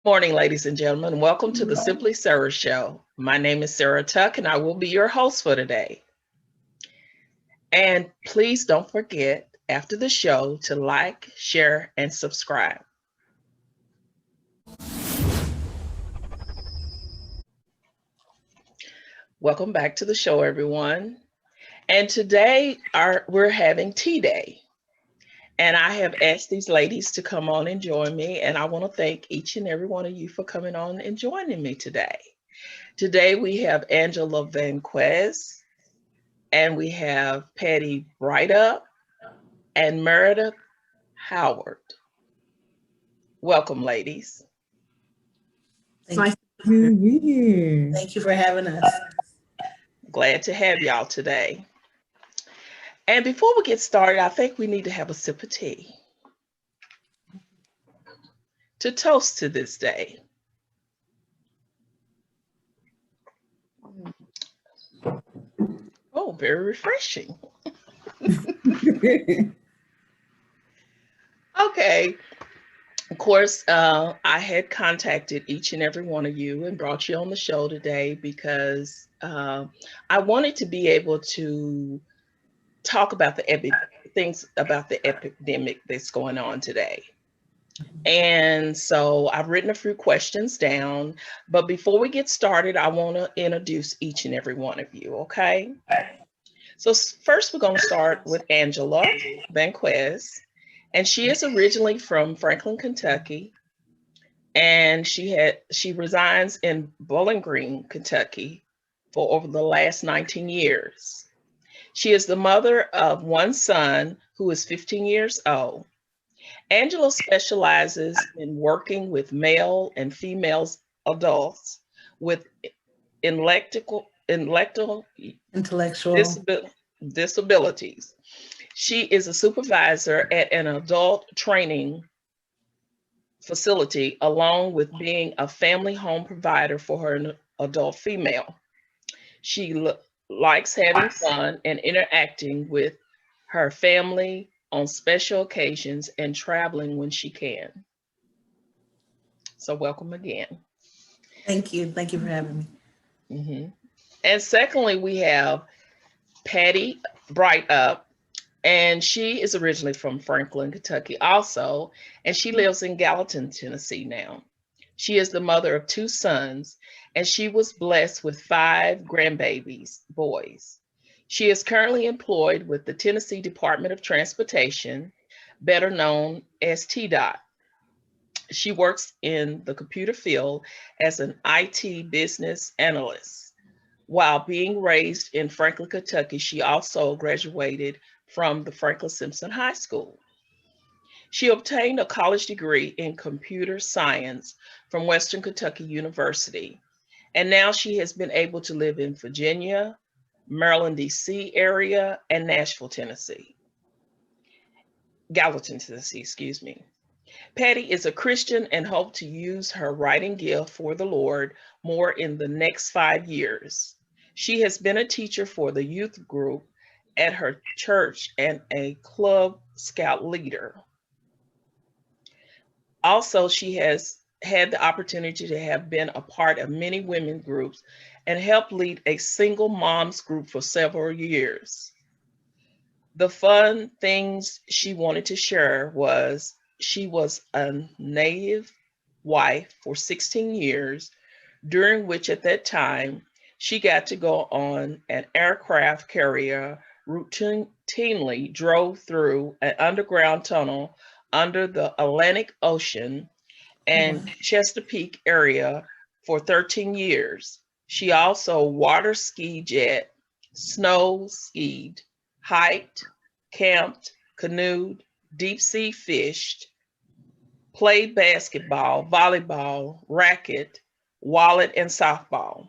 Morning, ladies and gentlemen. Welcome to the Simply Sarah Show. My name is Sarah Tuck, and I will be your host for today. And please don't forget after the show to like, share, and subscribe. Welcome back to the show, everyone. And today we're having tea day. And I have asked these ladies to come on and join me. And I want to thank each and every one of you for coming on and joining me today. Today we have Angela Vasquez, and we have Patty Brightup and Meredith Howard. Welcome, ladies. Nice to be here. Thank you for having us. Glad to have y'all today. And before we get started, I think we need to have a sip of tea to toast to this day. Oh, very refreshing. Okay. Of course, I had contacted each and every one of you and brought you on the show today because I wanted to be able to talk about things about the epidemic that's going on today. And so I've written a few questions down, but before we get started, I want to introduce each and every one of you, okay? So first we're going to start with Angela Vasquez, and she is originally from Franklin, Kentucky, and she resides in Bowling Green, Kentucky for over the last 19 years. She is the mother of one son who is 15 years old. Angela specializes in working with male and female adults with intellectual disabilities. She is a supervisor at an adult training facility, along with being a family home provider for her adult female. She likes having fun and interacting with her family on special occasions and traveling when she can. So welcome again. Thank you. Thank you for having me. Mm-hmm. And secondly, we have Patty Brightup, and she is originally from Franklin, Kentucky also, and she lives in Gallatin, Tennessee now. She is the mother of two sons, and she was blessed with 5 grandbabies, boys. She is currently employed with the Tennessee Department of Transportation, better known as TDOT. She works in the computer field as an IT business analyst. While being raised in Franklin, Kentucky, she also graduated from the Franklin Simpson High School. She obtained a college degree in computer science from Western Kentucky University, and now she has been able to live in Virginia, Maryland, D.C. area, and Nashville, Tennessee. Gallatin, Tennessee, excuse me. Patty is a Christian and hopes to use her writing gift for the Lord more in the next 5 years. She has been a teacher for the youth group at her church and a Club Scout leader. Also, she has had the opportunity to have been a part of many women groups and helped lead a single moms group for several years. The fun things she wanted to share was she was a native wife for 16 years, during which at that time she got to go on an aircraft carrier routinely drove through an underground tunnel under the Atlantic Ocean and Chesapeake area for 13 years. She also water ski jet, snow skied, hiked, camped, canoed, deep sea fished, played basketball, volleyball, racket, wallet, and softball.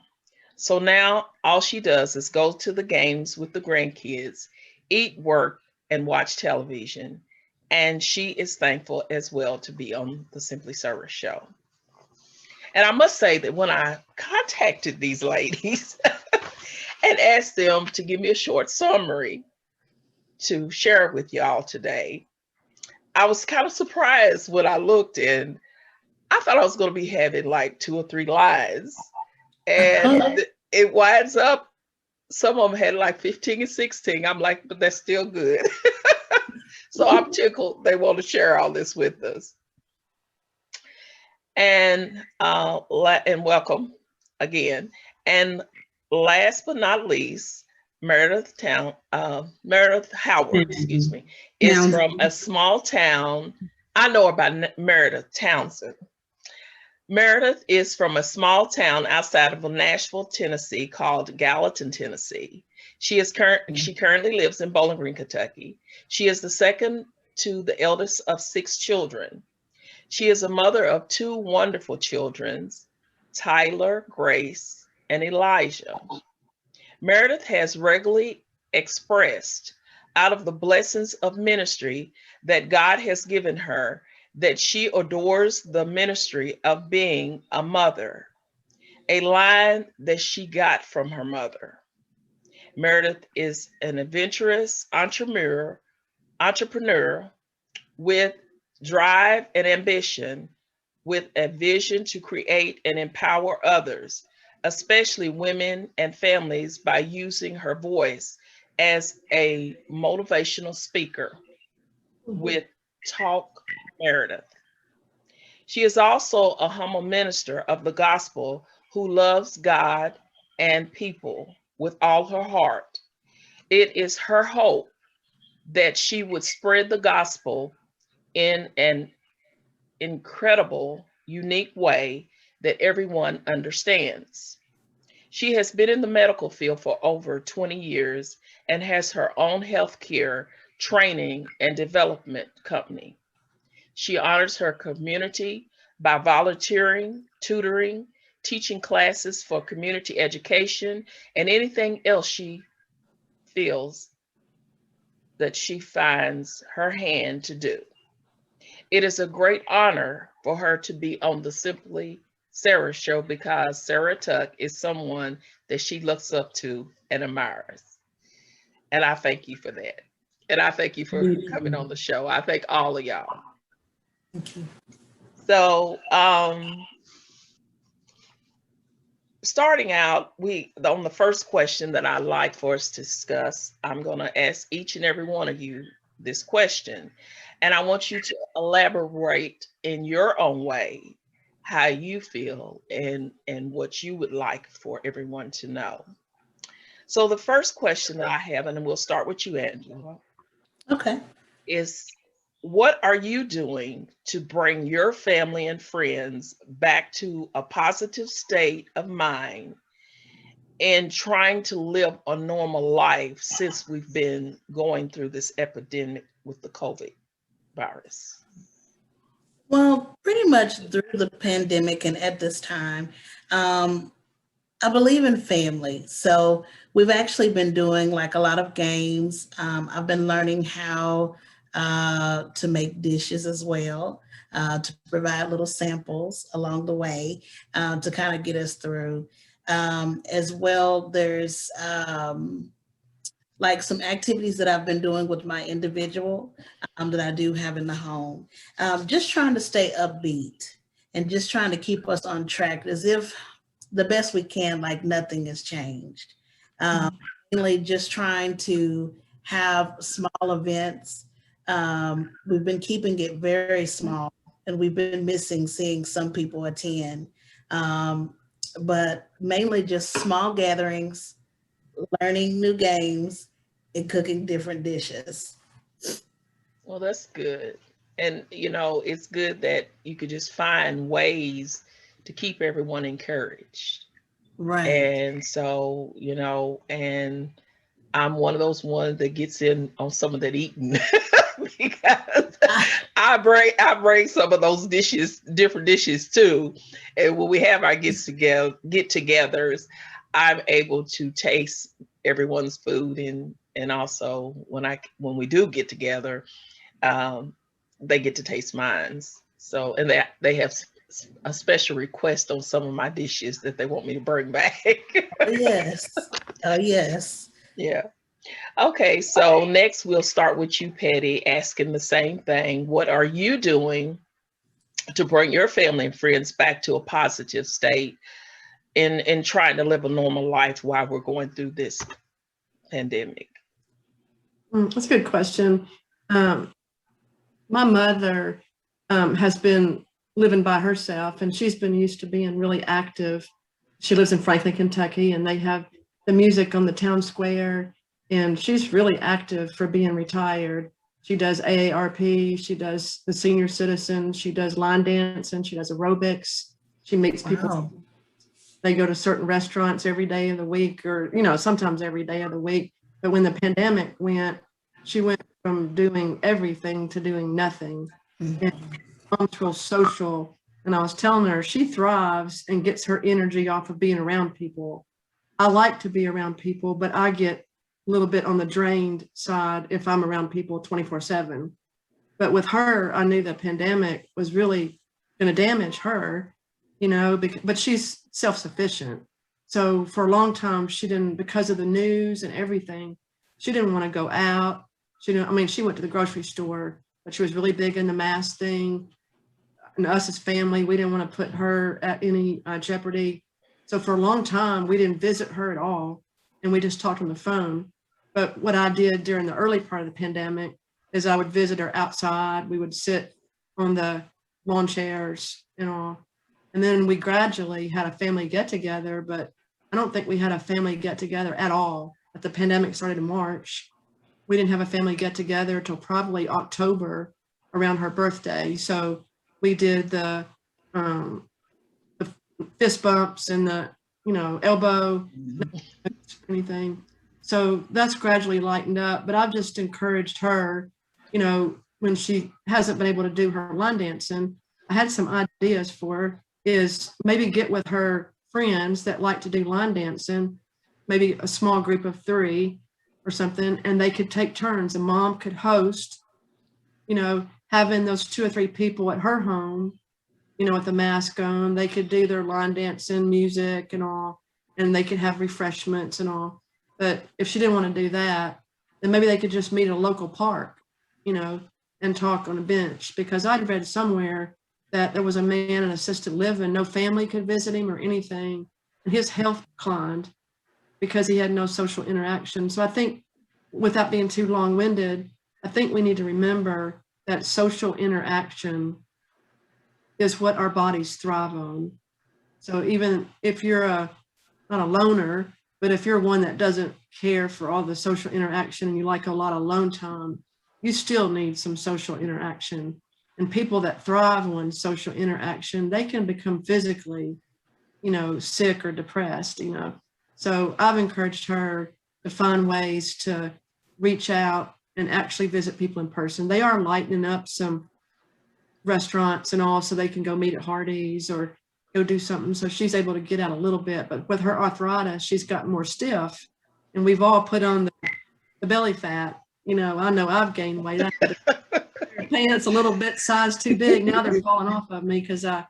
So now all she does is go to the games with the grandkids, eat, work, and watch television. And she is thankful as well to be on the Simply Sarah show. And I must say that when I contacted these ladies and asked them to give me a short summary to share with y'all today, I was kind of surprised when I looked, and I thought I was going to be having like 2 or 3 lines, and it winds up some of them had like 15 and 16. I'm like, but that's still good. So I'm tickled they want to share all this with us. And welcome again. And last but not least, Meredith Howard, excuse me, is from a small town. I know about Meredith Townsend. Meredith is from a small town outside of Nashville, Tennessee, called Gallatin, Tennessee. She currently lives in Bowling Green, Kentucky. She is the second to the eldest of 6 children. She is a mother of 2 wonderful children, Tyler, Grace, and Elijah. Meredith has regularly expressed out of the blessings of ministry that God has given her that she adores the ministry of being a mother, a line that she got from her mother. Meredith is an adventurous entrepreneur with drive and ambition, with a vision to create and empower others, especially women and families, by using her voice as a motivational speaker with Talk Meredith. She is also a humble minister of the gospel who loves God and people with all her heart. It is her hope that she would spread the gospel in an incredible, unique way that everyone understands. She has been in the medical field for over 20 years and has her own healthcare training and development company. She honors her community by volunteering, tutoring, teaching classes for community education, and anything else she feels that she finds her hand to do. It is a great honor for her to be on the Simply Sarah show because Sarah Tuck is someone that she looks up to and admires. And I thank you for that. And I thank you for coming on the show. I thank all of y'all. Thank you. So, starting out, on the first question that I'd like for us to discuss, I'm going to ask each and every one of you this question. And I want you to elaborate in your own way how you feel and what you would like for everyone to know. So the first question that I have, and we'll start with you, Angela. Okay. Is what are you doing to bring your family and friends back to a positive state of mind and trying to live a normal life since we've been going through this epidemic with the COVID virus? Well, pretty much through the pandemic and at this time, I believe in family. So we've actually been doing like a lot of games. I've been learning how to make dishes as well, to provide little samples along the way to kind of get us through. As well, there's like some activities that I've been doing with my individual that I do have in the home. Just trying to stay upbeat and just trying to keep us on track as if the best we can, like nothing has changed. Mainly just trying to have small events. We've been keeping it very small and we've been missing seeing some people attend. But mainly just small gatherings, learning new games, and cooking different dishes. Well, that's good. And, it's good that you could just find ways to keep everyone encouraged. Right. And so, and I'm one of those ones that gets in on some of that eating because I bring some of those dishes, different dishes too. And when we have our get-togethers, I'm able to taste everyone's food, and also when we do get together, they get to taste mine. So, and they have a special request on some of my dishes that they want me to bring back. Yes. Oh, yes. Yeah. Okay, so next we'll start with you, Patty, asking the same thing. What are you doing to bring your family and friends back to a positive state in trying to live a normal life while we're going through this pandemic? That's a good question. My mother has been living by herself, and she's been used to being really active. She lives in Franklin, Kentucky, and they have the music on the town square, and she's really active for being retired. She does AARP, she does the senior citizen, she does line dancing, she does aerobics, she meets people. Wow. They go to certain restaurants every day of the week, or, you know, sometimes every day of the week. But when the pandemic went, she went from doing everything to doing nothing. And mom's real social. And I was telling her she thrives and gets her energy off of being around people. I like to be around people, but I get a little bit on the drained side if I'm around people 24/7. But with her, I knew the pandemic was really going to damage her, you know, but she's self-sufficient. So for a long time, she didn't, because of the news and everything, she didn't want to go out. She didn't, I mean, she went to the grocery store, but she was really big in the mask thing. And us as family, we didn't want to put her at any jeopardy. So for a long time, we didn't visit her at all. And we just talked on the phone. But what I did during the early part of the pandemic is I would visit her outside. We would sit on the lawn chairs and all. And then we gradually had a family get together, but I don't think we had a family get together at all. But the pandemic started in March. We didn't have a family get together until probably October around her birthday. So we did the fist bumps and the, you know, elbow, anything. So that's gradually lightened up, but I've just encouraged her, you know, when she hasn't been able to do her line dancing, I had some ideas for her, is maybe get with her friends that like to do line dancing, maybe a small group of 3 or something, and they could take turns. And mom could host, you know, having those 2 or 3 people at her home, you know, with the mask on. They could do their line dancing, music and all, and they could have refreshments and all. But if she didn't want to do that, then maybe they could just meet at a local park, you know, and talk on a bench. Because I'd read somewhere that there was a man in assisted living, no family could visit him or anything, and his health declined because he had no social interaction. So I think, without being too long-winded, I think we need to remember that social interaction is what our bodies thrive on. So even if you're not a loner, but if you're one that doesn't care for all the social interaction and you like a lot of alone time, you still need some social interaction. And people that thrive on social interaction, they can become physically, you know, sick or depressed, you know. So I've encouraged her to find ways to reach out and actually visit people in person. They are lightening up some restaurants and all, so they can go meet at Hardee's or go do something. So she's able to get out a little bit, but with her arthritis, she's gotten more stiff, and we've all put on the belly fat. You know I've gained weight. I had pants a little bit size too big. Now they're falling off of me because I,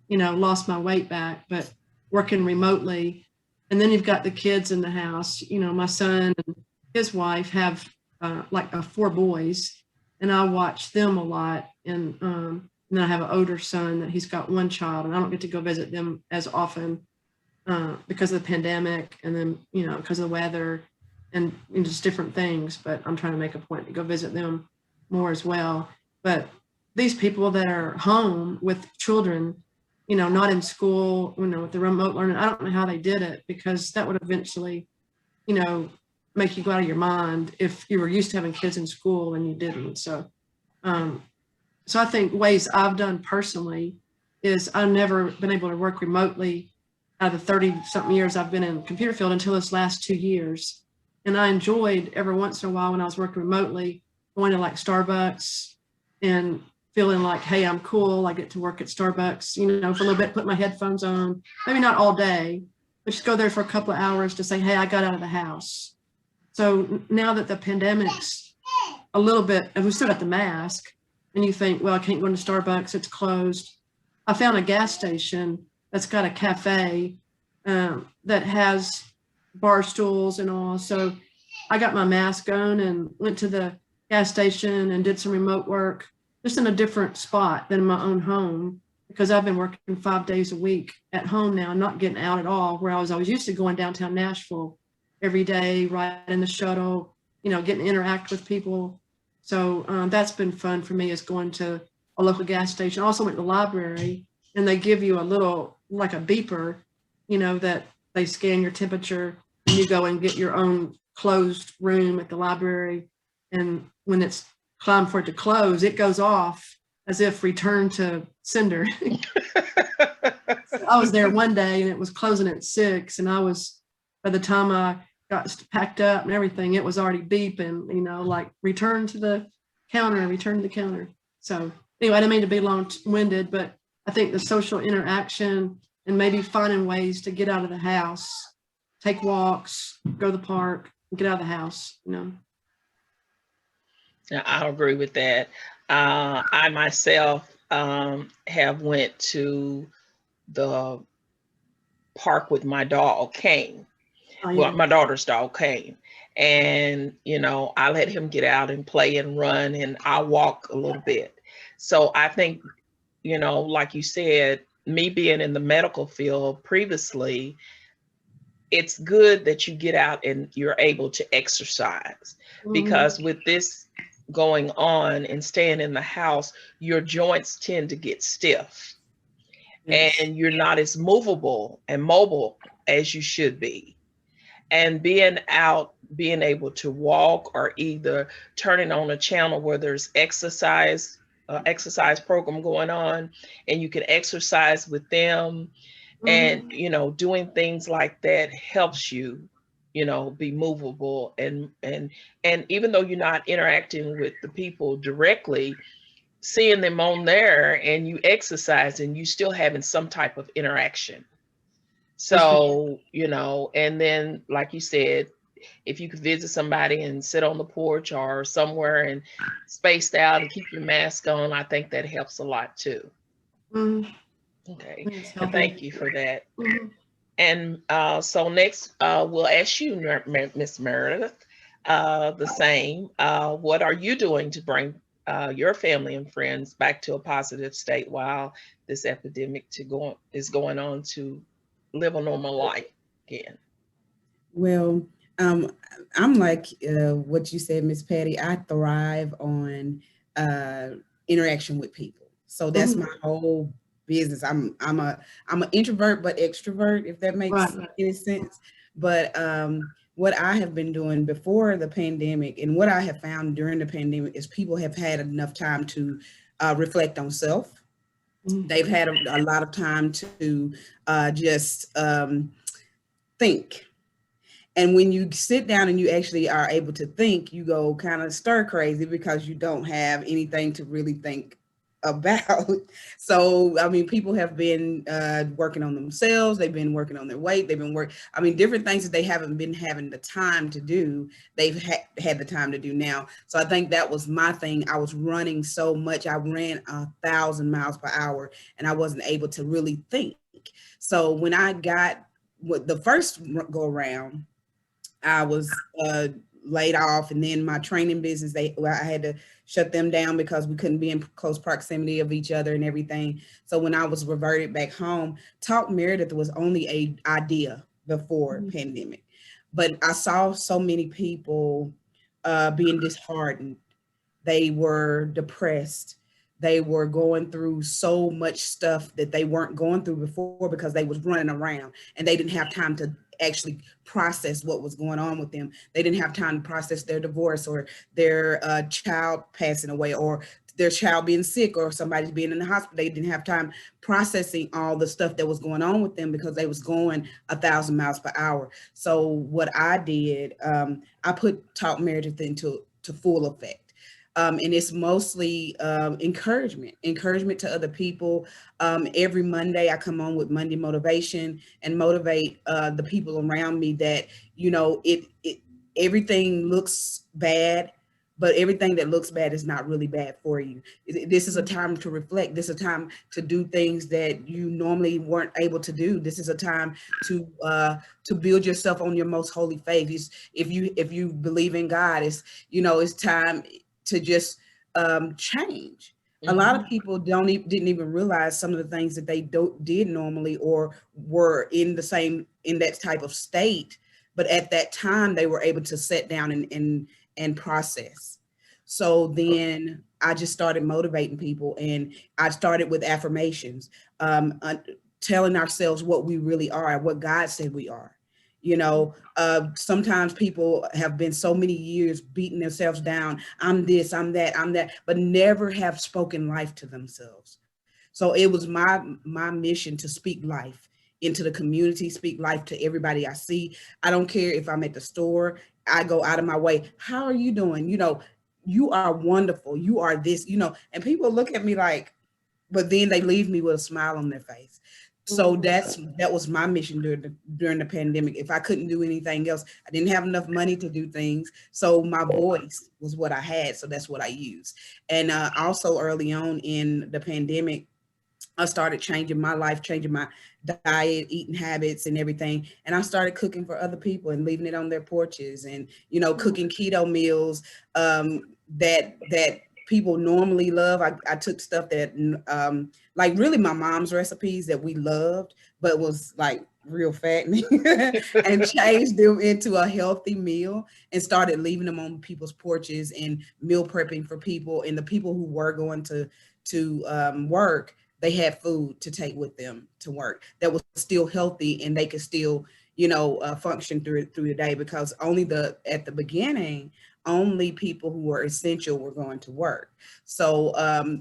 you know, lost my weight back, but working remotely. And then you've got the kids in the house. You know, my son and his wife have like 4 boys, and I watch them a lot. And then I have an older son that he's got 1 child, and I don't get to go visit them as often because of the pandemic, and then, you know, because of the weather and just different things. But I'm trying to make a point to go visit them more as well. But these people that are home with children, you know, not in school, you know, with the remote learning, I don't know how they did it, because that would eventually, you know, make you go out of your mind if you were used to having kids in school and you didn't. So I think ways I've done personally is I've never been able to work remotely out of the 30-something years I've been in the computer field until this last 2 years. And I enjoyed every once in a while when I was working remotely, going to like Starbucks and feeling like, hey, I'm cool. I get to work at Starbucks, you know, for a little bit, put my headphones on, maybe not all day, but just go there for a couple of hours to say, hey, I got out of the house. So now that the pandemic's a little bit, and we still got the mask, and you think, well, I can't go into Starbucks, it's closed. I found a gas station that's got a cafe that has bar stools and all. So I got my mask on and went to the gas station and did some remote work. just in a different spot than my own home, because I've been working 5 days a week at home now, not getting out at all, where I was always used to going downtown Nashville every day, riding the shuttle, you know, getting to interact with people. So that's been fun for me, is going to a local gas station. I also went to the library, and they give you a little, like a beeper, you know, that they scan your temperature, and you go and get your own closed room at the library. And when it's time for it to close, it goes off as if return to sender. So I was there one day and it was closing at 6, and I was, by the time I got packed up and everything, it was already beeping, you know, like return to the counter, return to the counter. So anyway, I didn't mean to be long-winded, but I think the social interaction and maybe finding ways to get out of the house, take walks, go to the park, get out of the house, you know. Yeah, I agree with that. I myself have went to the park with my dog, Kane. Oh, Well, yeah. my daughter's dog, Kane. And, you know, I let him get out and play and run, and I walk a little bit. So I think, you know, like you said, me being in the medical field previously, it's good that you get out and you're able to exercise, because with this going on and staying in the house, your joints tend to get stiff. Yes. And you're not as movable and mobile as you should be. And being out, being able to walk, or either turning on a channel where there's exercise program going on, and you can exercise with them, and you know, doing things like that helps you, you know, be movable. And even though you're not interacting with the people directly, seeing them on there and you exercise, and you still having some type of interaction. So, you know, and then like you said, if you could visit somebody and sit on the porch or somewhere and spaced out and keep your mask on, I think that helps a lot too. Okay, and thank you for that. And so next, we'll ask you, Miss Meredith, the same. What are you doing to bring your family and friends back to a positive state while this epidemic is going on, to live a normal life again? Well, I'm like what you said, Miss Patty. I thrive on interaction with people. So that's my whole business. I'm an introvert but extrovert, if that makes any sense. But what I have been doing before the pandemic, and what I have found during the pandemic, is people have had enough time to reflect on self. They've had a lot of time to just think. And when you sit down and you actually are able to think, you go kind of stir crazy, because you don't have anything to really think about. So, I mean, people have been working on themselves. They've been working on their weight. They've been different things that they haven't been having the time to do. They've had the time to do now. So I think that was my thing. I was running so much. I ran 1,000 miles per hour, and I wasn't able to really think. So when I got the first go around, I was laid off, and then my training business, I had to shut them down because we couldn't be in close proximity of each other and everything. So when I was reverted back home, Talk Meredith was only an idea before pandemic, but I saw so many people being disheartened. They were depressed. They were going through so much stuff that they weren't going through before, because they was running around and they didn't have time to actually process what was going on with them. They didn't have time to process their divorce, or their child passing away, or their child being sick, or somebody's being in the hospital. They didn't have time processing all the stuff that was going on with them, because they was going 1,000 miles per hour. So what I did, I put Talk Meredith into full effect. And it's mostly encouragement to other people. Every Monday I come on with Monday motivation and motivate the people around me that, you know, everything looks bad, but everything that looks bad is not really bad for you. This is a time to reflect. This is a time to do things that you normally weren't able to do. This is a time to build yourself on your most holy faith. If you believe in God, it's time to just change. A lot of people didn't even realize some of the things that they did normally, or were in that type of state. But at that time, they were able to sit down and process. So then I just started motivating people, and I started with affirmations, telling ourselves what we really are, what God said we are. Sometimes people have been so many years beating themselves down. I'm this, I'm that, I'm that, but never have spoken life to themselves. So it was my mission to speak life into the community, speak life to everybody I see. I don't care if I'm at the store, I go out of my way. How are you doing? You are wonderful. You are this, and people look at me like, but then they leave me with a smile on their face. So that was my mission during the pandemic. If I couldn't do anything else, I didn't have enough money to do things. So my voice was what I had. So that's what I used. And also early on in the pandemic, I started changing my life, changing my diet, eating habits and everything. And I started cooking for other people and leaving it on their porches, and, cooking keto meals that people normally love. I took stuff that, like really my mom's recipes that we loved, but was like real fattening, and changed them into a healthy meal, and started leaving them on people's porches and meal prepping for people. And the people who were going to work, they had food to take with them to work that was still healthy, and they could still, function through the day, because at the beginning, only people who were essential were going to work. So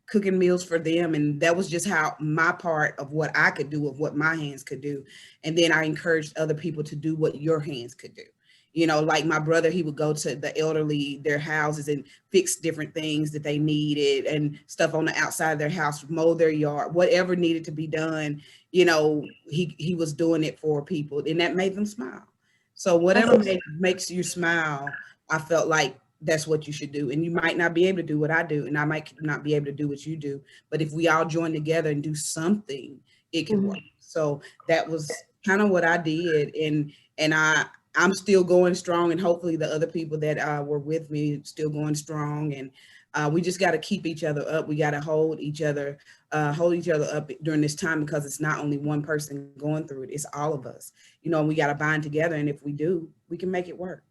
cooking meals for them, and that was just how my part of what I could do, of what my hands could do. And then I encouraged other people to do what your hands could do. Like my brother, he would go to the elderly, their houses, and fix different things that they needed and stuff on the outside of their house, mow their yard, whatever needed to be done. He was doing it for people, and that made them smile. So whatever makes you smile, I felt like that's what you should do. And you might not be able to do what I do, and I might not be able to do what you do, but if we all join together and do something, it can work. So that was kind of what I did. And I'm still going strong, and hopefully the other people that were with me still going strong. And we just got to keep each other up. We got to hold each other up during this time, because it's not only one person going through it, it's all of us. We got to bind together, and if we do, we can make it work.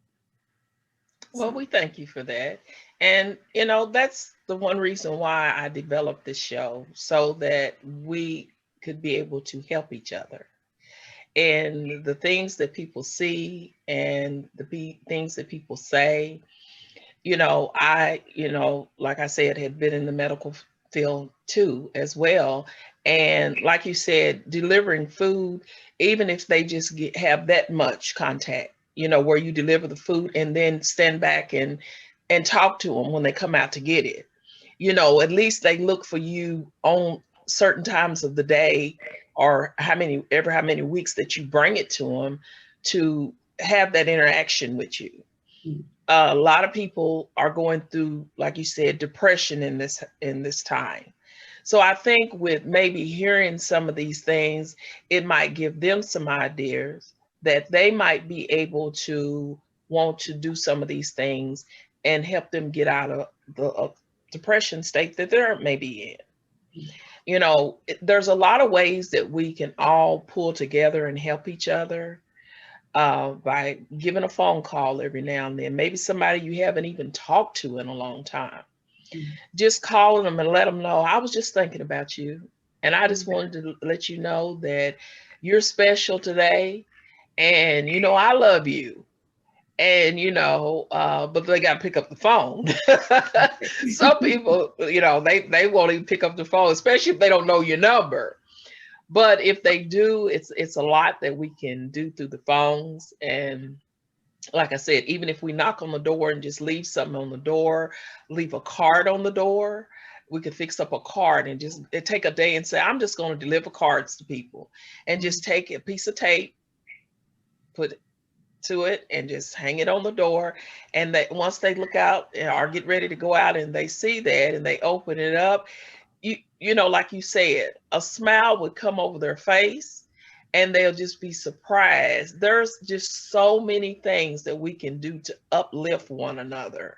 Well, we thank you for that. And, that's the one reason why I developed this show, so that we could be able to help each other. And the things that people see and the things that people say, I, like I said, had been in the medical field too, as well. And like you said, delivering food, even if they just have that much contact, where you deliver the food and then stand back and talk to them when they come out to get it. At least they look for you on certain times of the day, or how many weeks that you bring it to them, to have that interaction with you. A lot of people are going through, like you said, depression in this time. So I think with maybe hearing some of these things, it might give them some ideas that they might be able to want to do some of these things and help them get out of the depression state that they're maybe in. There's a lot of ways that we can all pull together and help each other, by giving a phone call every now and then. Maybe somebody you haven't even talked to in a long time. Just calling them and let them know, I was just thinking about you, and I just wanted to let you know that you're special today, and I love you. And but they got to pick up the phone. Some people, they won't even pick up the phone, especially if they don't know your number. But if they do, it's a lot that we can do through the phones. And like I said, even if we knock on the door and just leave something on the door, leave a card on the door, we could fix up a card and just take a day and say, I'm just going to deliver cards to people, and just take a piece of tape, put it to it, and just hang it on the door. And that once they look out or get ready to go out and they see that and they open it up, like you said, a smile would come over their face, and they'll just be surprised. There's just so many things that we can do to uplift one another.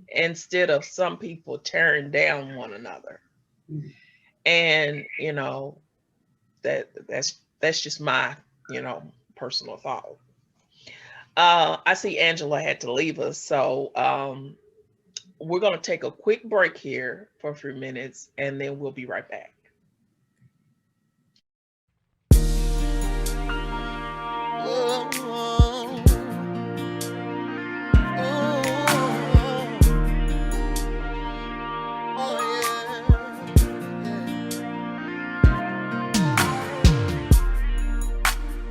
instead of some people tearing down one another. Mhm. And that's just my personal thought. I see Angela had to leave us, so we're going to take a quick break here for a few minutes, and then we'll be right back. Oh, oh, oh, oh, yeah.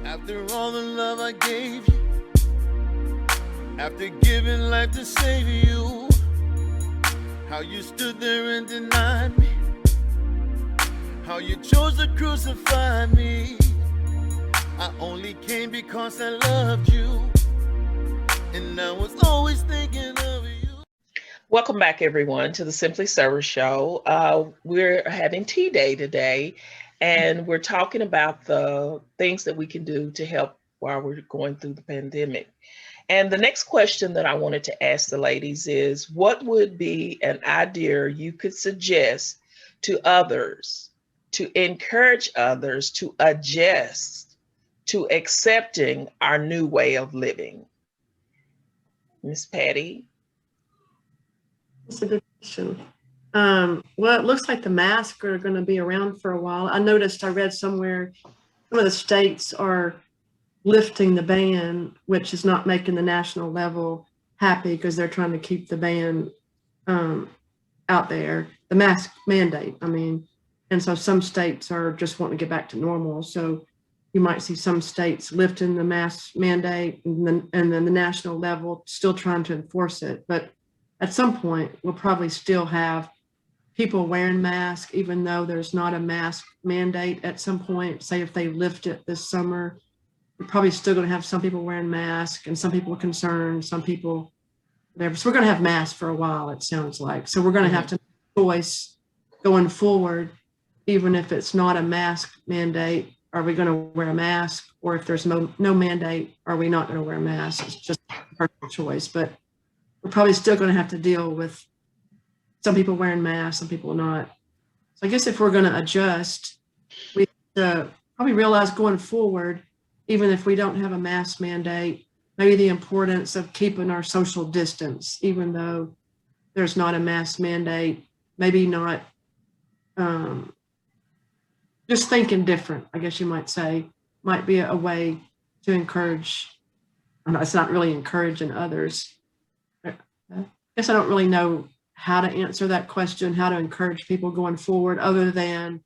After all the love I gave you, after giving life to save you, how you stood there and denied me, how you chose to crucify me. I only came because I loved you, and I was always thinking of you. Welcome back, everyone, to the Simply Server Show. We're having tea day today, and we're talking about the things that we can do to help while we're going through the pandemic. And the next question that I wanted to ask the ladies is, what would be an idea you could suggest to others to encourage others to adjust to accepting our new way of living? Miss Patty? That's a good question. Well, it looks like the masks are going to be around for a while. I read somewhere, some of the states are lifting the ban, which is not making the national level happy because they're trying to keep the ban out there, the mask mandate, I mean. And so some states are just wanting to get back to normal. So you might see some states lifting the mask mandate and then the national level still trying to enforce it. But at some point, we'll probably still have people wearing masks, even though there's not a mask mandate at some point. Say if they lift it this summer, we're probably still going to have some people wearing masks and some people are concerned, some people whatever. So we're going to have masks for a while, it sounds like. So we're going to have to make a choice going forward, even if it's not a mask mandate. Are we going to wear a mask? Or if there's no mandate, are we not going to wear a mask? It's just a personal choice. But we're probably still going to have to deal with some people wearing masks, some people not. So I guess if we're going to adjust, we have to probably realize going forward, even if we don't have a mask mandate, maybe the importance of keeping our social distance, even though there's not a mask mandate, maybe not, just thinking different, I guess you might say, might be a way to encourage. I know it's not really encouraging others. I guess I don't really know how to answer that question, how to encourage people going forward, other than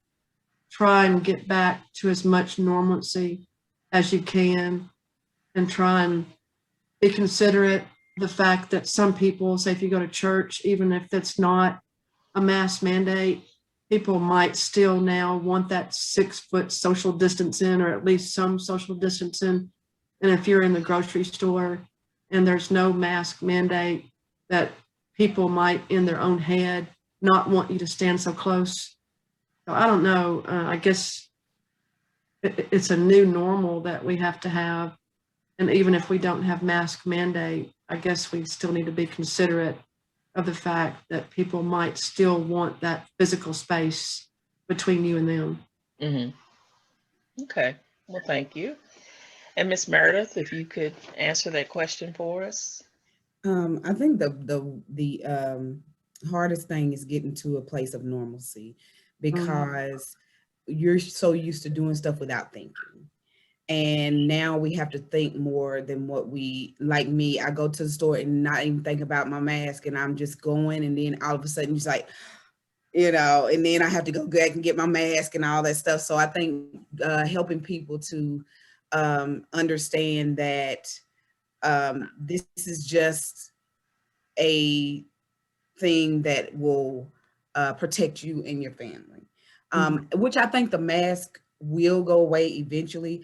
try and get back to as much normalcy as you can and try and be considerate of the fact that some people, say if you go to church, even if it's not a mask mandate, people might still now want that 6 foot social distancing, or at least some social distancing. And if you're in the grocery store and there's no mask mandate, that people might in their own head not want you to stand so close. So I don't know. I guess it's a new normal that we have to have. And even if we don't have mask mandate, I guess we still need to be considerate of the fact that people might still want that physical space between you and them. Mm-hmm. Okay. Well, thank you. And Miss Meredith, if you could answer that question for us. I think the hardest thing is getting to a place of normalcy, because you're so used to doing stuff without thinking. And now we have to think more than what we, like me, I go to the store and not even think about my mask, and I'm just going, and then all of a sudden it's like, and then I have to go back and get my mask and all that stuff. So I think helping people to understand that this is just a thing that will protect you and your family, which I think the mask will go away eventually.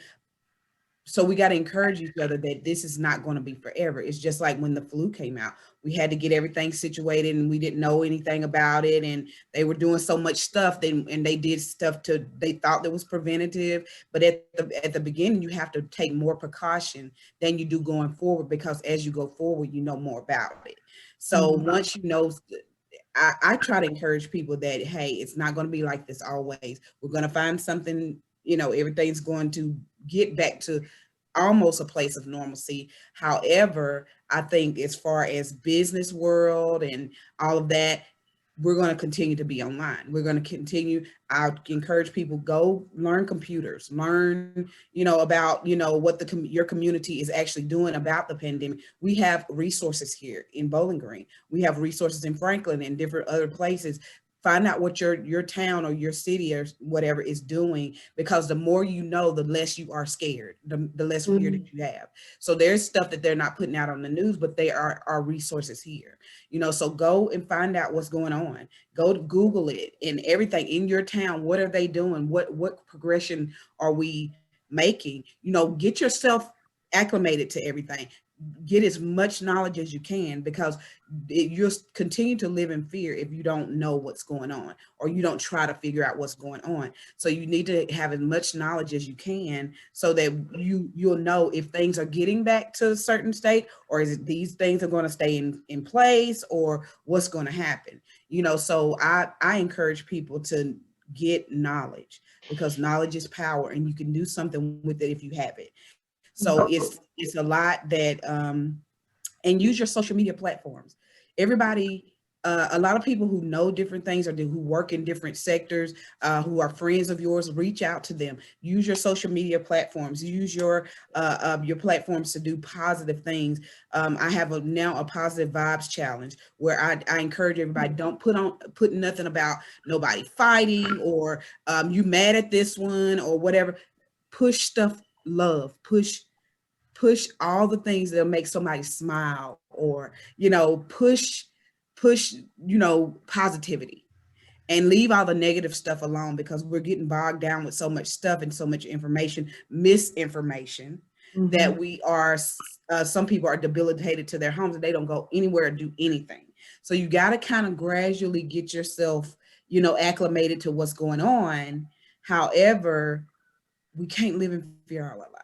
so we got to encourage each other that this is not going to be forever. It's just like when the flu came out, we had to get everything situated and we didn't know anything about it. And they were doing so much stuff then, and they did stuff they thought that was preventative. But at the beginning, you have to take more precaution than you do going forward, because as you go forward, you know more about it. So once you know, I try to encourage people that, hey, it's not going to be like this always. We're going to find something, everything's going to get back to almost a place of normalcy. However, I think as far as business world and all of that, we're going to continue to be online. We're going to continue. I encourage people, go learn computers, learn, about, what your community is actually doing about the pandemic. We have resources here in Bowling Green. We have resources in Franklin and different other places. Find out what your town or your city or whatever is doing, because the more you know, the less you are scared, the less fear that you have. So there's stuff that they're not putting out on the news, but they are resources here. So go and find out what's going on. Go to Google it and everything in your town. What are they doing? What progression are we making? Get yourself acclimated to everything. Get as much knowledge as you can, because you'll continue to live in fear if you don't know what's going on or you don't try to figure out what's going on. So you need to have as much knowledge as you can, so that you'll know if things are getting back to a certain state, or is it these things are going to stay in place, or what's going to happen. So I encourage people to get knowledge, because knowledge is power and you can do something with it if you have it. So it's a lot that and use your social media platforms. Everybody, a lot of people who know different things or who work in different sectors, who are friends of yours, reach out to them. Use your social media platforms. Use your platforms to do positive things. I have now a positive vibes challenge where I encourage everybody, don't put nothing about nobody fighting or you mad at this one or whatever. Push stuff, love, push all the things that'll make somebody smile, or push positivity, and leave all the negative stuff alone, because we're getting bogged down with so much stuff and so much information, misinformation, that we are some people are debilitated to their homes and they don't go anywhere or do anything. So you got to kind of gradually get yourself acclimated to what's going on. However, we can't live in fear all our lives.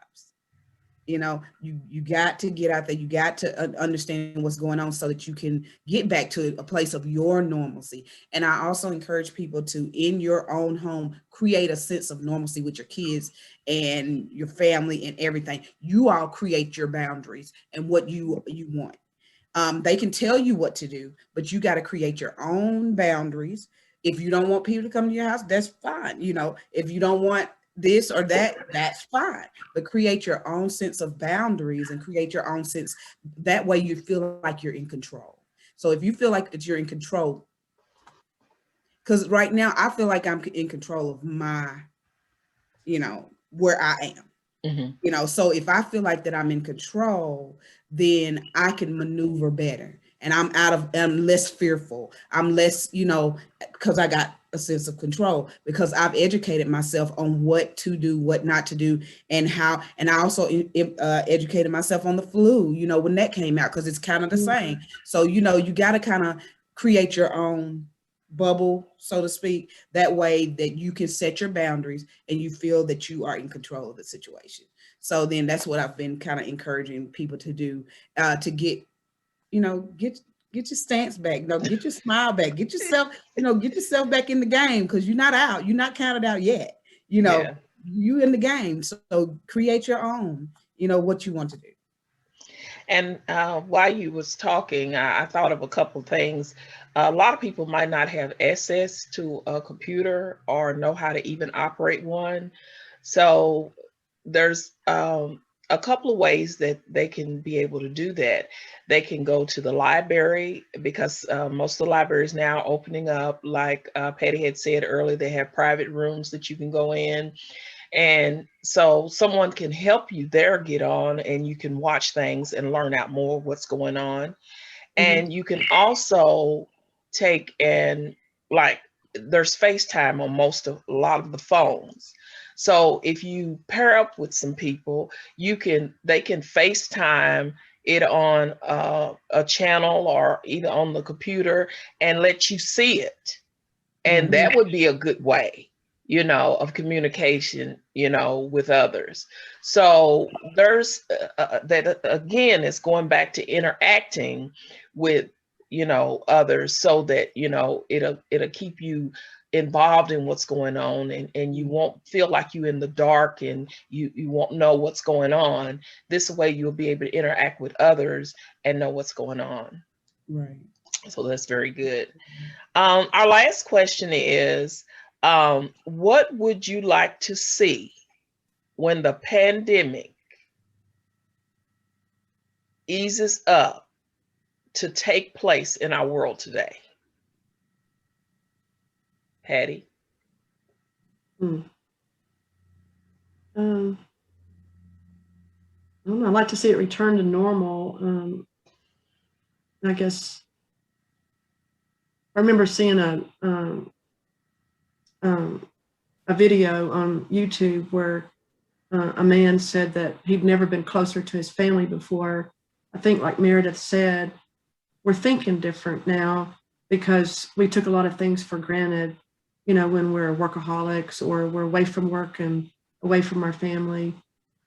You got to get out there. You got to understand what's going on so that you can get back to a place of your normalcy. And I also encourage people to, in your own home, create a sense of normalcy with your kids and your family and everything. You all create your boundaries and what you want. They can tell you what to do, but you got to create your own boundaries. If you don't want people to come to your house, that's fine. If you don't want this or that, that's fine. But create your own sense of boundaries and create your own sense. That way you feel like you're in control. So if you feel like that you're in control, because right now I feel like I'm in control of my, where I am. So if I feel like that I'm in control, then I can maneuver better. And I'm less fearful. I'm less, because I got a sense of control, because I've educated myself on what to do, what not to do, and how. And I also educated myself on the flu, when that came out, because it's kind of the same. So, you got to kind of create your own bubble, so to speak. That way that you can set your boundaries and you feel that you are in control of the situation. So then that's what I've been kind of encouraging people to do, to get your stance back, get your smile back, get yourself back in the game, because you're not out, you're not counted out yet. You in the game. So create your own, what you want to do. And while you was talking, I thought of a couple things. A lot of people might not have access to a computer or know how to even operate one. So there's a couple of ways that they can be able to do that. They can go to the library, because most of the libraries now are opening up. Like Patty had said earlier, they have private rooms that you can go in. And so someone can help you there get on, and you can watch things and learn out more what's going on. And you can also take and, like, there's FaceTime on a lot of the phones. So if you pair up with some people, they can FaceTime it on a channel or either on the computer and let you see it. And that would be a good way, of communication, with others. So there's that again is going back to interacting with, others, so that, it'll keep you involved in what's going on, and you won't feel like you in the dark and you won't know what's going on. This way you'll be able to interact with others and know what's going on. Right. So that's very good. Our last question is, what would you like to see when the pandemic eases up to take place in our world today? Patty? I don't know, I'd like to see it return to normal. I guess I remember seeing a video on YouTube where a man said that he'd never been closer to his family before. I think, like Meredith said, we're thinking different now because we took a lot of things for granted, when we're workaholics or we're away from work and away from our family.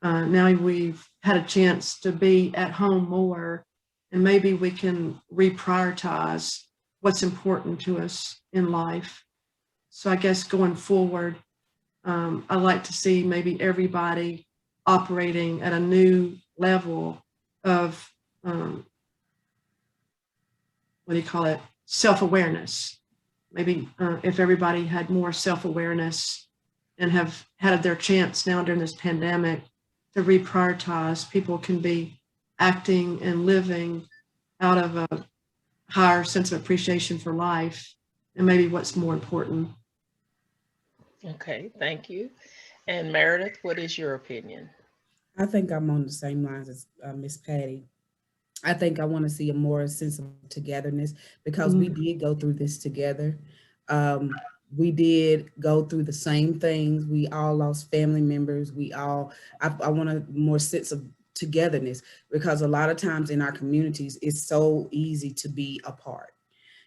Now we've had a chance to be at home more, and maybe we can reprioritize what's important to us in life. So I guess going forward, I like to see maybe everybody operating at a new level of, self-awareness. Maybe if everybody had more self-awareness and have had their chance now during this pandemic to reprioritize, people can be acting and living out of a higher sense of appreciation for life and maybe what's more important. Okay, thank you. And Meredith, what is your opinion? I think I'm on the same lines as Miss Patty. I think I want to see a more sense of togetherness because we did go through this together. We did go through the same things. We all lost family members. I want a more sense of togetherness because a lot of times in our communities, it's so easy to be apart.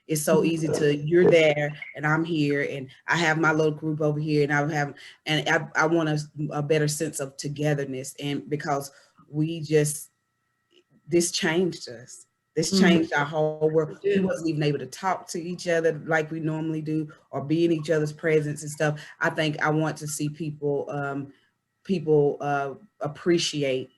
It's so easy you're there and I'm here and I have my little group over here and I want a better sense of togetherness, and because this changed us. This changed our whole world. We wasn't even able to talk to each other like we normally do or be in each other's presence and stuff. I think I want to see people appreciate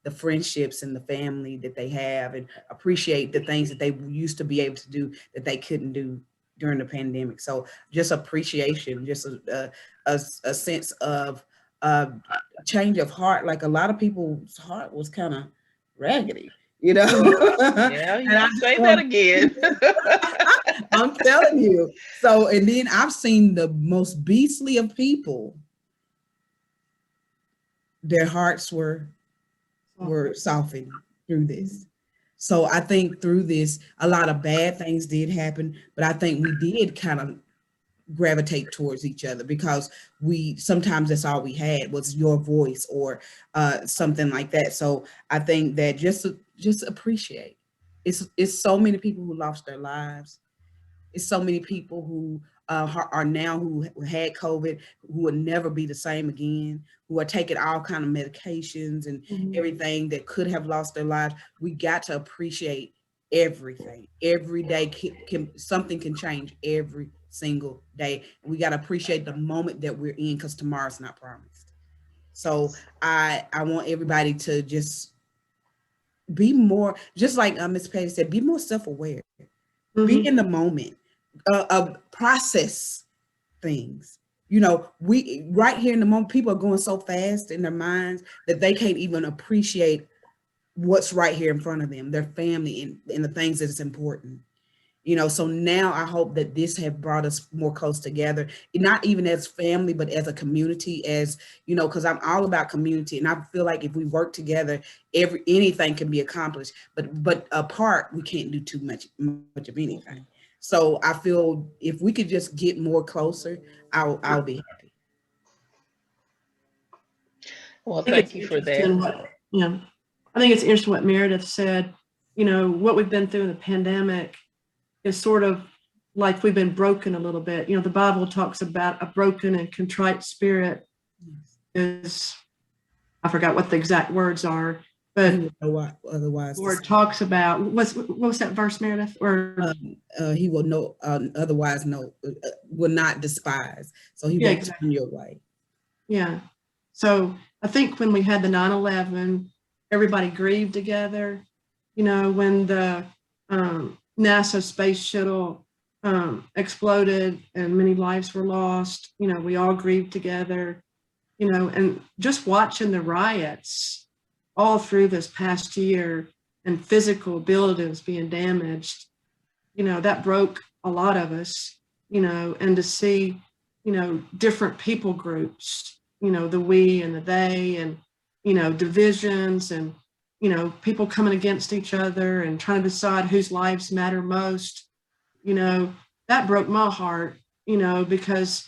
the friendships and the family that they have and appreciate the things that they used to be able to do that they couldn't do during the pandemic. So just appreciation, just a sense of change of heart. Like a lot of people's heart was kind of raggedy, Yeah, you can say that again. I'm telling you. So, and then I've seen the most beastly of people. Their hearts were softened through this. So I think through this, a lot of bad things did happen, but I think we did kind of gravitate towards each other because sometimes that's all we had was your voice or something like that. So I think that just appreciate. It's so many people who lost their lives. It's so many people who are now who had COVID, who will never be the same again, who are taking all kind of medications and everything that could have lost their lives. We got to appreciate everything. Every day something can change every single day. And we got to appreciate the moment that we're in because tomorrow's not promised. So I want everybody to just be more, just like Ms. Patty said, be more self-aware. Be in the moment, process things. We right here in the moment, people are going so fast in their minds that they can't even appreciate what's right here in front of them, their family and the things that is important. So now I hope that this have brought us more close together, not even as family, but as a community, because I'm all about community. And I feel like if we work together, anything can be accomplished, but apart, we can't do too much of anything. So I feel if we could just get more closer, I'll be happy. Well, I think thank it's you for interesting that. I think it's interesting what Meredith said. You know, what we've been through in the pandemic is sort of like we've been broken a little bit. You know, the Bible talks about a broken and contrite spirit is, I forgot what the exact words are, but Otherwise, the Lord talks about, what was that verse, Meredith? Or he will know, otherwise no, will not despise. So he won't turn your way. Yeah. So I think when we had the 9/11, everybody grieved together. You know, when the NASA space shuttle exploded and many lives were lost, you know, we all grieved together, you know, and just watching the riots all through this past year and physical buildings being damaged, you know, that broke a lot of us, you know, and to see, you know, different people groups, you know, the we and the they, and, you know, divisions, and, you know, people coming against each other and trying to decide whose lives matter most, you know, that broke my heart, you know, because,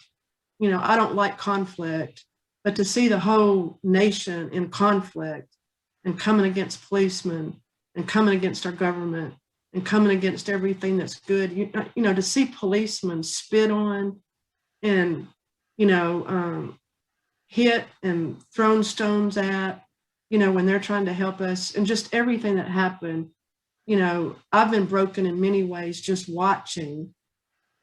you know, I don't like conflict, but to see the whole nation in conflict and coming against policemen and coming against our government and coming against everything that's good, you know, to see policemen spit on and, you know, hit and thrown stones at, you know, when they're trying to help us, and just everything that happened, you know, I've been broken in many ways just watching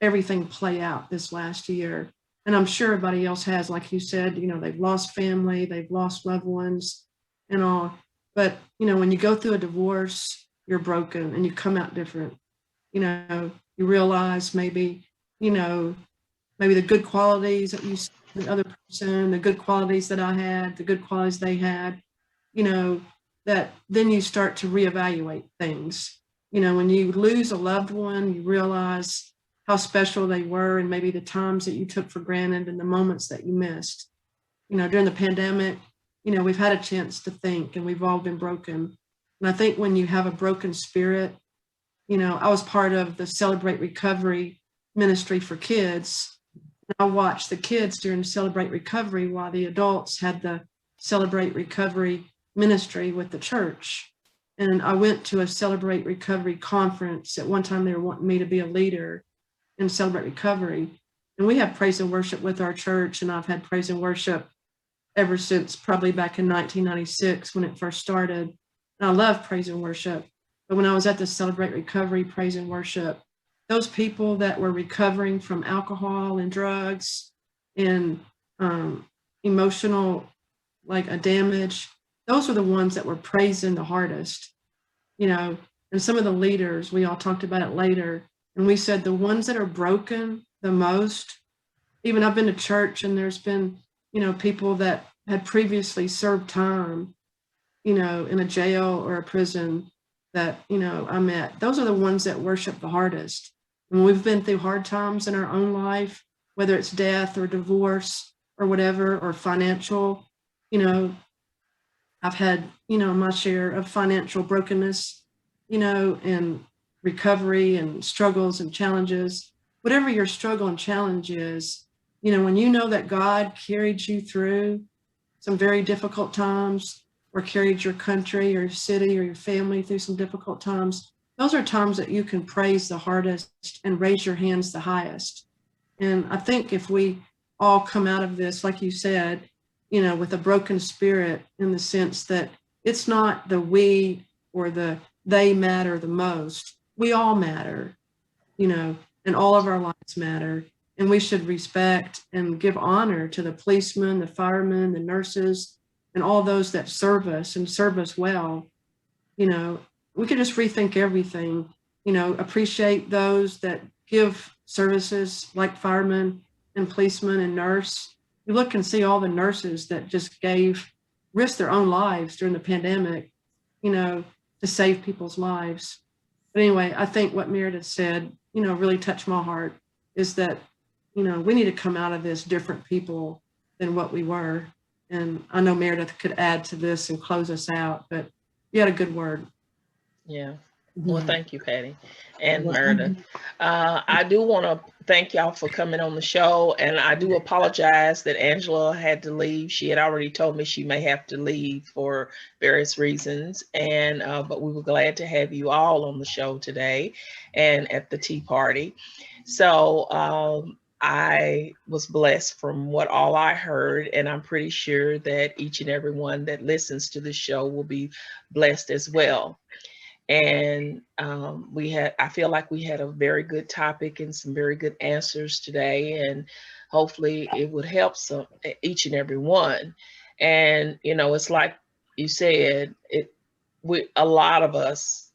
everything play out this last year. And I'm sure everybody else has, like you said, you know, they've lost family, they've lost loved ones and all. But, you know, when you go through a divorce, you're broken and you come out different. You know, you realize maybe, you know, maybe the good qualities that you see in the other person, the good qualities that I had, the good qualities they had, you know, that then you start to reevaluate things. You know, when you lose a loved one, you realize how special they were, and maybe the times that you took for granted and the moments that you missed. You know, during the pandemic, you know, we've had a chance to think, and we've all been broken. And I think when you have a broken spirit, you know, I was part of the Celebrate Recovery ministry for kids. And I watched the kids during Celebrate Recovery while the adults had the Celebrate Recovery ministry with the church. And I went to a Celebrate Recovery conference. At one time, they were wanting me to be a leader in Celebrate Recovery. And we have praise and worship with our church. And I've had praise and worship ever since probably back in 1996 when it first started. And I love praise and worship. But when I was at the Celebrate Recovery praise and worship, those people that were recovering from alcohol and drugs and emotional like a damage, those were the ones that were praising the hardest, you know. And some of the leaders, we all talked about it later, and we said the ones that are broken the most, even I've been to church and there's been, you know, people that had previously served time, you know, in a jail or a prison that, you know, I met. Those are the ones that worship the hardest. And we've been through hard times in our own life, whether it's death or divorce or whatever, or financial, you know, I've had, you know, my share of financial brokenness, you know, and recovery and struggles and challenges. Whatever your struggle and challenge is, you know, when you know that God carried you through some very difficult times, or carried your country or your city or your family through some difficult times, those are times that you can praise the hardest and raise your hands the highest. And I think if we all come out of this, like you said, you know, with a broken spirit, in the sense that it's not the we or the they matter the most. We all matter, you know, and all of our lives matter. And we should respect and give honor to the policemen, the firemen, the nurses, and all those that serve us and serve us well. You know, we could just rethink everything, you know, appreciate those that give services like firemen and policemen and nurse. You look and see all the nurses that just risked their own lives during the pandemic, you know, to save people's lives. But anyway, I think what Meredith said, you know, really touched my heart, is that, you know, we need to come out of this different people than what we were. And I know Meredith could add to this and close us out, but you had a good word. Yeah. Well, thank you, Patty and Well, Meredith. I do want to thank y'all for coming on the show, and I do apologize that Angela had to leave. She had already told me she may have to leave for various reasons, and but we were glad to have you all on the show today and at the tea party. So I was blessed from what all I heard, and I'm pretty sure that each and every one that listens to the show will be blessed as well. And I feel like we had a very good topic and some very good answers today, and hopefully it would help each and every one. And it's like you said, a lot of us,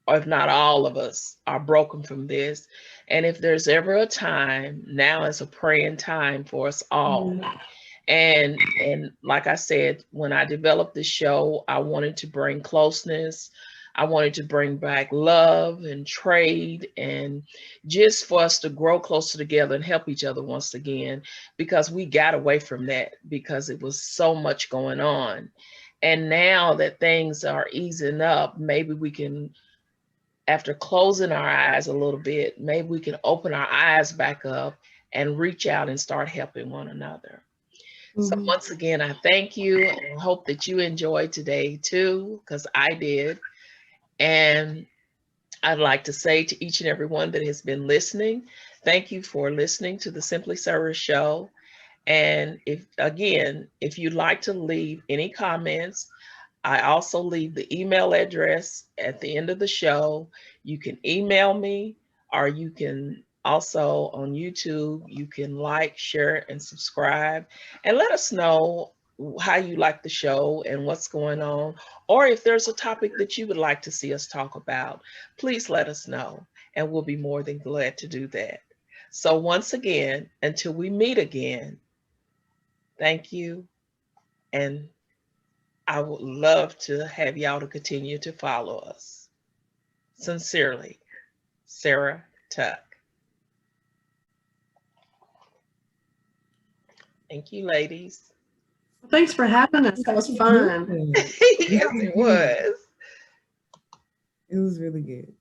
or if not all of us, are broken from this. And if there's ever a time, now is a praying time for us all. And like I said, when I developed this show, I wanted to bring closeness. I wanted to bring back love and trade, and just for us to grow closer together and help each other once again, because we got away from that because it was so much going on. And now that things are easing up, maybe we can, after closing our eyes a little bit, maybe we can open our eyes back up and reach out and start helping one another. So once again, I thank you, and hope that you enjoyed today too, because I did. And I'd like to say to each and every one that has been listening, thank you for listening to the Simply Service show. And if you'd like to leave any comments, I also leave the email address at the end of the show. You can email me, or you can also on YouTube, you can like, share, and subscribe, and let us know how you like the show and what's going on, or if there's a topic that you would like to see us talk about, please let us know, and we'll be more than glad to do that. So once again, until we meet again, thank you, and I would love to have y'all to continue to follow us. Sincerely, Sarah Tuck. Thank you, ladies. Thanks for having us. That was fun. Yes, it was. It was really good.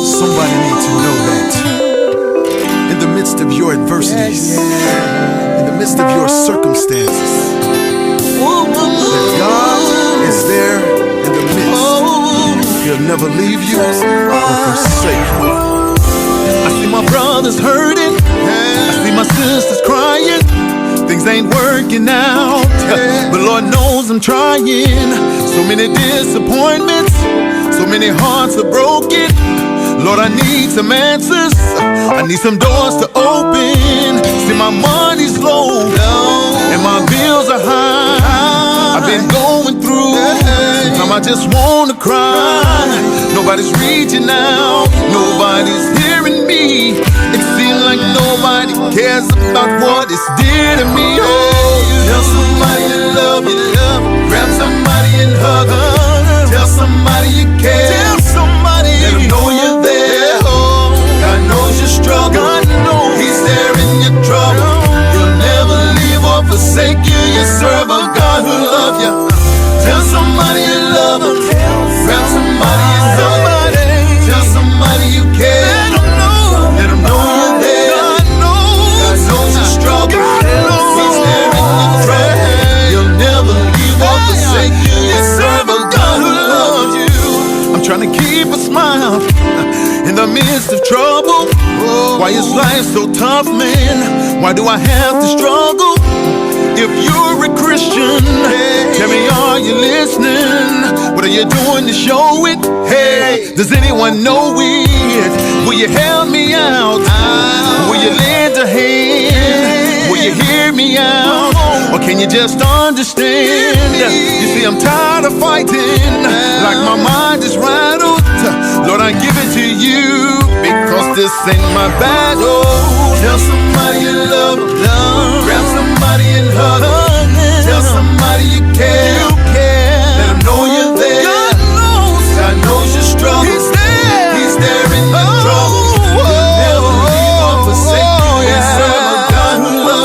Somebody needs to know that in the midst of your adversities, in the midst of your circumstances, that God is there in the midst. He'll never leave you or forsake you. I see my brothers hurting, I see my sisters crying. Things ain't working out, but Lord knows I'm trying. So many disappointments, so many hearts are broken. Lord, I need some answers, I need some doors to open. See, my money's low, and my bills are high. I've been going through, sometimes I just wanna cry. Nobody's reaching out, nobody's hearing me. It seems like nobody cares about what is dear to me. Oh, tell somebody you love you, grab somebody and hug her. Tell somebody you care, tell somebody, let them know you're there. Oh, God knows your struggle, God knows He's there in your trouble. He'll never leave or forsake you. You serve a God who loves you. Tell somebody you love them, grab somebody and hug her. Tell somebody you care, let them know you're there. God knows your struggle, He's there in your trouble. He'll never leave or forsake you. You serve a God who loves you. I'm trying to keep a smile in the midst of trouble. Why is life so tough, man? Why do I have to struggle? If you're a Christian, tell me, are you listening? What are you doing to show it? Hey, does anyone know it? Will you help me out? Will you lend a hand? Will you hear me out? Or can you just understand? You see, I'm tired of fighting, like my mind is rattled. Lord, I give it to you, because this ain't my battle. Tell somebody you love them, grab somebody and hug them. Tell somebody you care, let them know you're there. God knows your struggle, He's there in your trouble. He'll never leave or forsake you. You serve a God who loves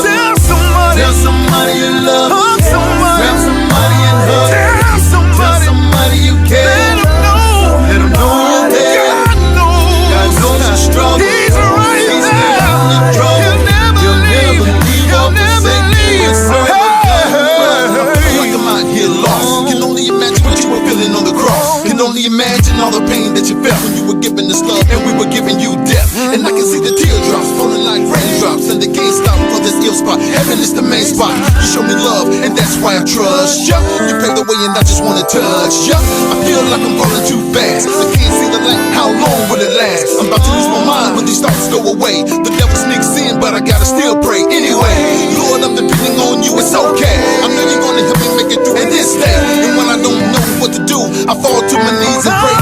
stops and they can't stop for this ill spot. Heaven is the main spot. You show me love and that's why I trust ya. You pave the way and I just wanna touch ya. I feel like I'm falling too fast. I can't see the light. How long will it last? I'm about to lose my mind when these thoughts go away. The devil sneaks in, but I gotta still pray anyway. Lord, I'm depending on you. It's okay. I know you're gonna help me make it through in this day. And when I don't know what to do, I fall to my knees and pray.